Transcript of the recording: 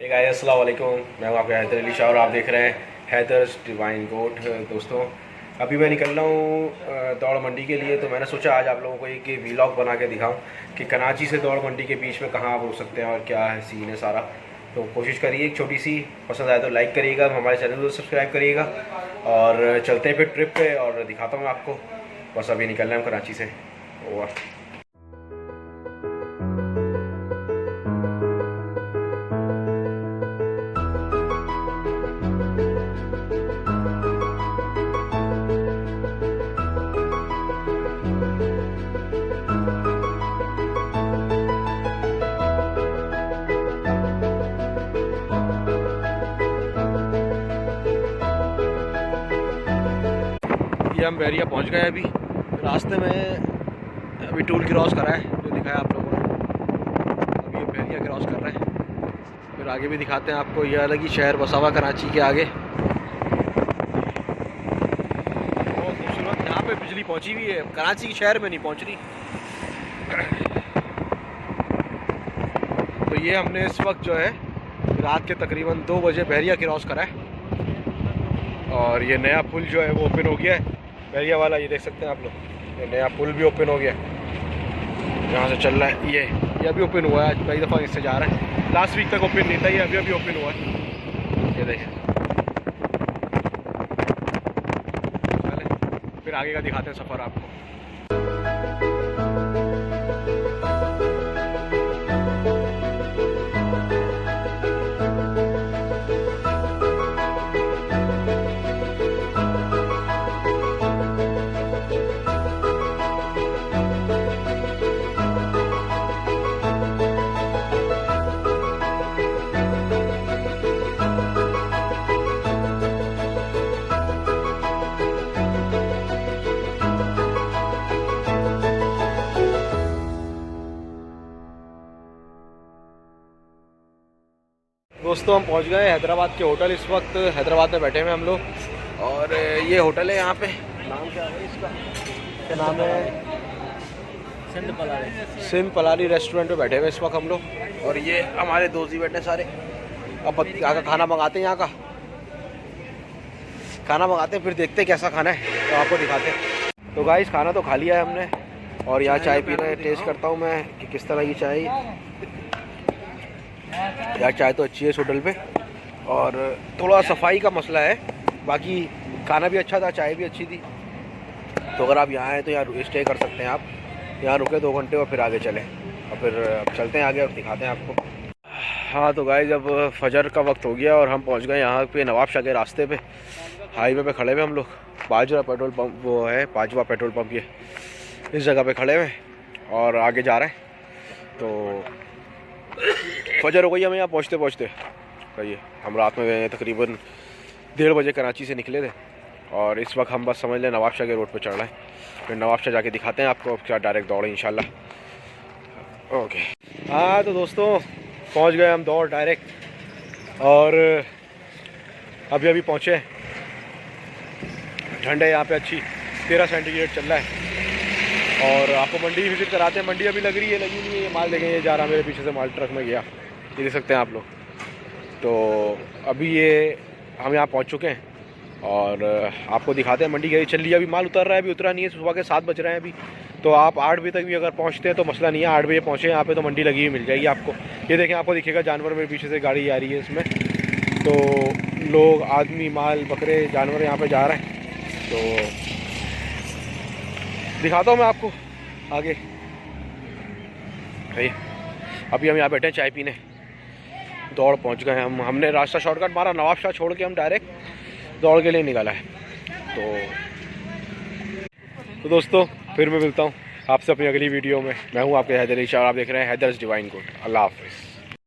Hey guys अस्सलाम वालेकुम, मैं हूँ आपका हैदर अली शाह और आप देख रहे हैं हैदर्स डिवाइन गोट। दोस्तों अभी मैं निकल रहा हूँ दौड़ मंडी के लिए, तो मैंने सोचा आज आप लोगों को एक वीलॉग बना के दिखाऊं कि कराची से दौड़ मंडी के बीच में कहाँ आप रुक सकते हैं और क्या है सीन है सारा। तो कोशिश करिए, एक छोटी सी पसंद आए तो लाइक करिएगा, हमारे चैनल को सब्सक्राइब करिएगा और चलते हैं फिर ट्रिप पे और दिखाता हूँ आपको। बस अभी निकल रहे हैं कराची से। ओवर। ये हम बैरिया पहुंच गए। अभी रास्ते में अभी टूल क्रॉस करा है जो दिखाया आप लोगों ने। अभी ये बैरिया क्रॉस कर रहे हैं, फिर आगे भी दिखाते हैं आपको। ये अलग ही शहर बसा हुआ कराची के आगे, बहुत खूबसूरत। यहाँ पे बिजली पहुंची हुई है, कराची के शहर में नहीं पहुंच रही। तो ये हमने इस वक्त जो है रात के तकरीबन 2 बजे बैरिया क्रॉस करा है और ये नया पुल जो है वो ओपन हो गया है, बैरिया वाला। ये देख सकते हैं आप लोग, ये नया पुल भी ओपन हो गया है, यहाँ से चल रहा है। ये अभी ओपन हुआ है, आज कई दफ़ा इससे जा रहा है। लास्ट वीक तक ओपन नहीं था, ये अभी ओपन हुआ है। ये देखें, चले फिर आगे का दिखाते हैं सफ़र आपको। दोस्तों हम पहुंच गए हैदराबाद के होटल। इस वक्त हैदराबाद में बैठे हुए हम लोग और ये होटल है यहाँ पे। नाम क्या है इसका? क्या नाम है? सिंध पलारी रेस्टोरेंट पे बैठे हुए इस वक्त हम लोग। और ये हमारे दोस्त ही बैठे सारे। अब यहाँ का खाना मंगाते हैं, यहाँ का खाना मंगाते हैं, फिर देखते हैं कैसा खाना है तो आपको दिखाते हैं। तो गाइस खाना तो खा लिया है हमने और यहाँ चाय पीना है। टेस्ट करता हूँ मैं कि किस तरह की चाय। यार चाय तो अच्छी है इस होटल पे और थोड़ा सफाई का मसला है, बाकी खाना भी अच्छा था, चाय भी अच्छी थी। तो अगर आप यहाँ आए तो यहाँ स्टे कर सकते हैं। आप यहाँ रुके 2 घंटे और फिर आगे चलें और फिर चलते हैं आगे और दिखाते हैं आपको। हाँ तो गाइस अब फजर का वक्त हो गया और हम पहुँच गए यहाँ पे नवाब शाह के रास्ते पे। हाईवे पे खड़े हुए हम लोग। बाजवा पेट्रोल पम्प वो है, बाजवा पेट्रोल पम्प, ये इस जगह पे खड़े हुए और आगे जा रहे हैं। तो फजर हो गई हमें यहाँ पहुँचते पहुँचते। कहिए हम रात में तकरीबन 1:30 बजे कराची से निकले थे और इस वक्त हम बस समझ लें नवाब शाह के रोड पे चढ़ रहे हैं। फिर नवाब शाह जाके दिखाते हैं आपको क्या डायरेक्ट दौड़ है इंशाल्लाह। ओके। हाँ तो दोस्तों पहुँच गए हम दौड़ डायरेक्ट और अभी पहुँचे। ठंड है यहाँ पे अच्छी, 13 सेंटीग्रेड चल रहा है। और आपको मंडी विज़िट कराते हैं। मंडी अभी लग रही है, लगी नहीं है। ये माल देखें, ये जा रहा मेरे पीछे से माल ट्रक में गया, ये देख सकते हैं आप लोग। तो अभी ये हम यहाँ पहुँच चुके हैं और आपको दिखाते हैं। मंडी गई चल रही है, अभी माल उतर रहा है, अभी उतरा नहीं है। सुबह के 7 बज रहे हैं अभी। तो आप 8 बजे तक भी अगर पहुँचते हैं तो मसला नहीं है। 8 बजे पहुँचे यहाँ पे तो मंडी लगी हुई मिल जाएगी आपको। ये देखें, आपको दिखेगा जानवर मेरे पीछे से गाड़ी आ रही है इसमें। तो लोग, आदमी, माल, बकरे, जानवर यहाँ पर जा रहे हैं। तो दिखाता हूँ मैं आपको आगे। भैया अभी हम यहाँ बैठे हैं चाय पीने। दौड़ पहुँच गए हम। हमने रास्ता शॉर्टकट मारा, नवाब शाह छोड़ के हम डायरेक्ट दौड़ के लिए निकाला है। तो दोस्तों फिर मैं मिलता हूँ आपसे अपनी अगली वीडियो में। मैं हूँ आपके हैदर अली शाह और आप देख रहे हैं हैदर्स डिवाइन गोट। अल्लाह हाफ़िज़।